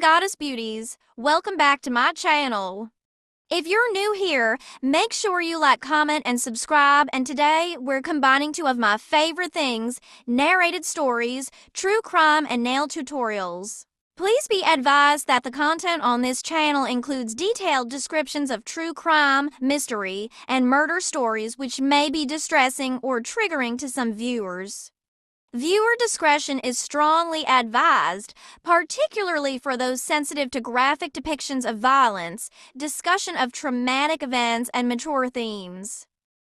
Goddess Beauties, welcome back to my channel. If you're new here, make sure you like, comment, and subscribe, and today we're combining two of my favorite things, narrated stories, true crime, and nail tutorials. Please be advised that the content on this channel includes detailed descriptions of true crime, mystery, and murder stories which may be distressing or triggering to some viewers. Viewer discretion is strongly advised, particularly for those sensitive to graphic depictions of violence, discussion of traumatic events, and mature themes.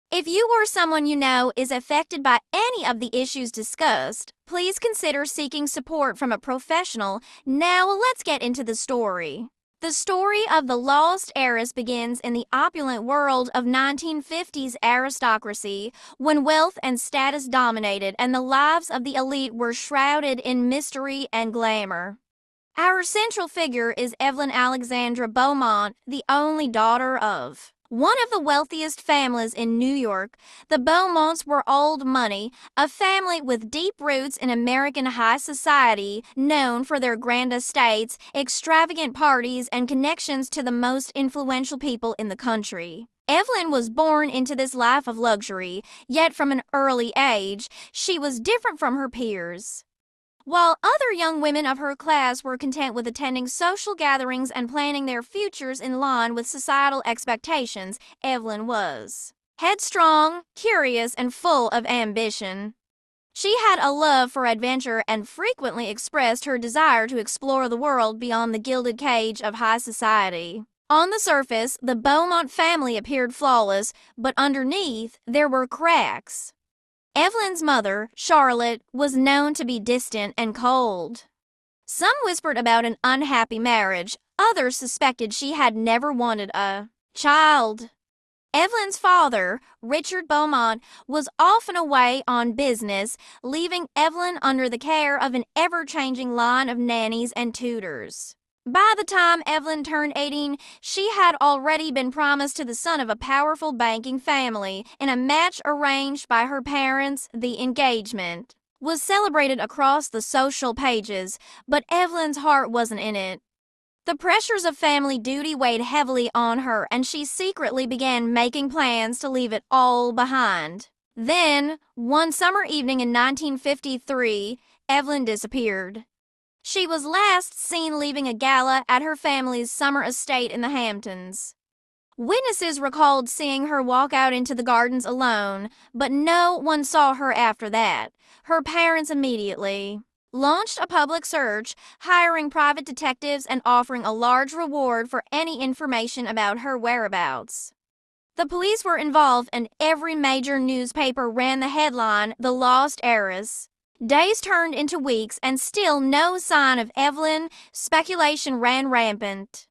If you or someone you know is affected by any of the issues discussed, please consider seeking support from a professional. Now let's get into the story. The story of the lost heiress begins in the opulent world of 1950s aristocracy, when wealth and status dominated and the lives of the elite were shrouded in mystery and glamour. Our central figure is Evelyn Alexandra Beaumont, the only daughter of one of the wealthiest families in New York. The Beaumonts were old money, a family with deep roots in American high society, known for their grand estates, extravagant parties, and connections to the most influential people in the country. Evelyn was born into this life of luxury, yet from an early age, she was different from her peers. While other young women of her class were content with attending social gatherings and planning their futures in line with societal expectations, Evelyn was headstrong, curious, and full of ambition. She had a love for adventure and frequently expressed her desire to explore the world beyond the gilded cage of high society. On the surface, the Beaumont family appeared flawless, but underneath, there were cracks. Evelyn's mother, Charlotte, was known to be distant and cold. Some whispered about an unhappy marriage, others suspected she had never wanted a child. Evelyn's father, Richard Beaumont, was often away on business, leaving Evelyn under the care of an ever-changing line of nannies and tutors. By the time Evelyn turned 18, she had already been promised to the son of a powerful banking family. In a match arranged by her parents, the engagement was celebrated across the social pages, but Evelyn's heart wasn't in it. The pressures of family duty weighed heavily on her, and she secretly began making plans to leave it all behind. Then, one summer evening in 1953, Evelyn disappeared. She was last seen leaving a gala at her family's summer estate in the Hamptons. Witnesses recalled seeing her walk out into the gardens alone, but no one saw her after that. Her parents immediately launched a public search, hiring private detectives and offering a large reward for any information about her whereabouts. The police were involved, and every major newspaper ran the headline, "The Lost Heiress." Days turned into weeks, and still no sign of Evelyn. Speculation ran rampant.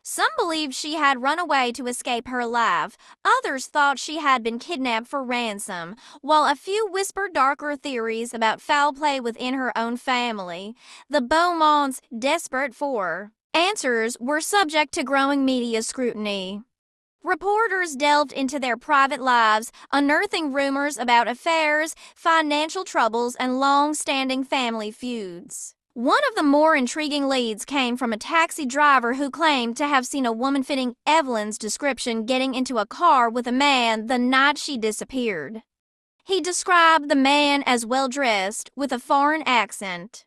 Some believed she had run away to escape her life. Others thought she had been kidnapped for ransom, while a few whispered darker theories about foul play within her own family. The Beaumonts, desperate for answers, were subject to growing media scrutiny. Reporters delved into their private lives, unearthing rumors about affairs, financial troubles, and long-standing family feuds. One of the more intriguing leads came from a taxi driver who claimed to have seen a woman fitting Evelyn's description getting into a car with a man the night she disappeared. He described the man as well-dressed, with a foreign accent.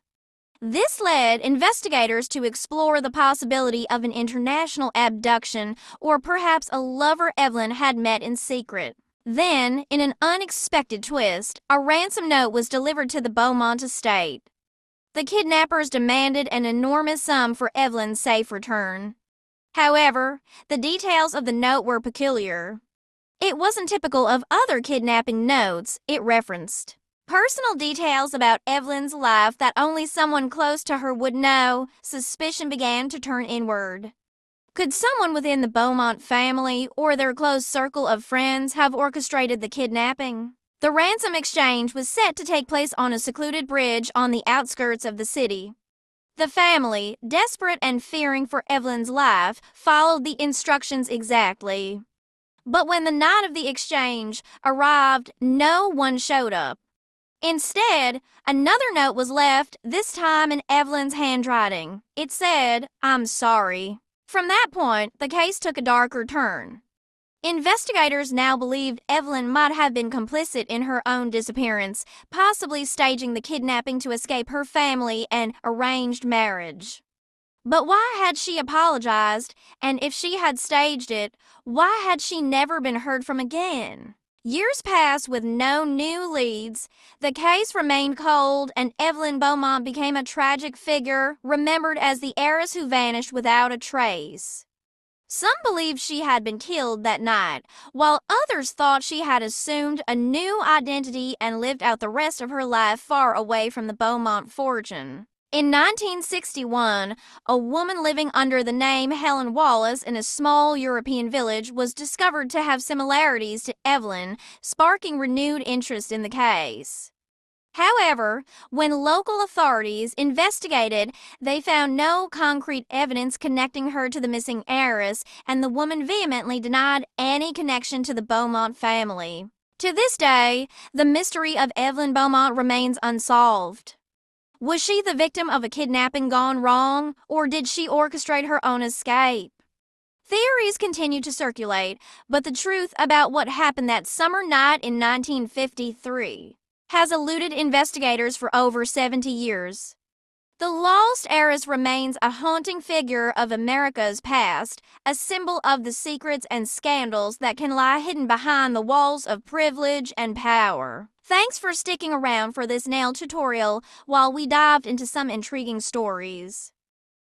This led investigators to explore the possibility of an international abduction, or perhaps a lover Evelyn had met in secret. Then, in an unexpected twist, a ransom note was delivered to the Beaumont estate. The kidnappers demanded an enormous sum for Evelyn's safe return. However, the details of the note were peculiar. It wasn't typical of other kidnapping notes. It referenced personal details about Evelyn's life that only someone close to her would know. Suspicion began to turn inward. Could someone within the Beaumont family or their close circle of friends have orchestrated the kidnapping? The ransom exchange was set to take place on a secluded bridge on the outskirts of the city. The family, desperate and fearing for Evelyn's life, followed the instructions exactly. But when the night of the exchange arrived, no one showed up. Instead, another note was left, this time in Evelyn's handwriting. It said, "I'm sorry." From that point, the case took a darker turn. Investigators now believed Evelyn might have been complicit in her own disappearance, possibly staging the kidnapping to escape her family and arranged marriage. But why had she apologized, and if she had staged it, why had she never been heard from again? Years passed with no new leads. The case remained cold, and Evelyn Beaumont became a tragic figure, remembered as the heiress who vanished without a trace. Some believed she had been killed that night, while others thought she had assumed a new identity and lived out the rest of her life far away from the Beaumont fortune. In 1961, a woman living under the name Helen Wallace in a small European village was discovered to have similarities to Evelyn, sparking renewed interest in the case. However, when local authorities investigated, they found no concrete evidence connecting her to the missing heiress, and the woman vehemently denied any connection to the Beaumont family. To this day, the mystery of Evelyn Beaumont remains unsolved. Was she the victim of a kidnapping gone wrong, or did she orchestrate her own escape? Theories continue to circulate, but the truth about what happened that summer night in 1953 has eluded investigators for over 70 years. The lost heiress remains a haunting figure of America's past, a symbol of the secrets and scandals that can lie hidden behind the walls of privilege and power. Thanks for sticking around for this nail tutorial while we dived into some intriguing stories.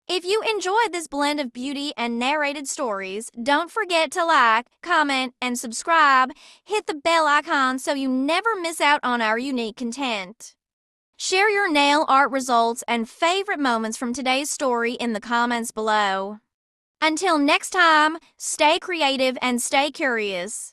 If you enjoyed this blend of beauty and narrated stories, don't forget to like, comment, and subscribe. Hit the bell icon so you never miss out on our unique content. Share your nail art results and favorite moments from today's story in the comments below. Until next time, stay creative and stay curious.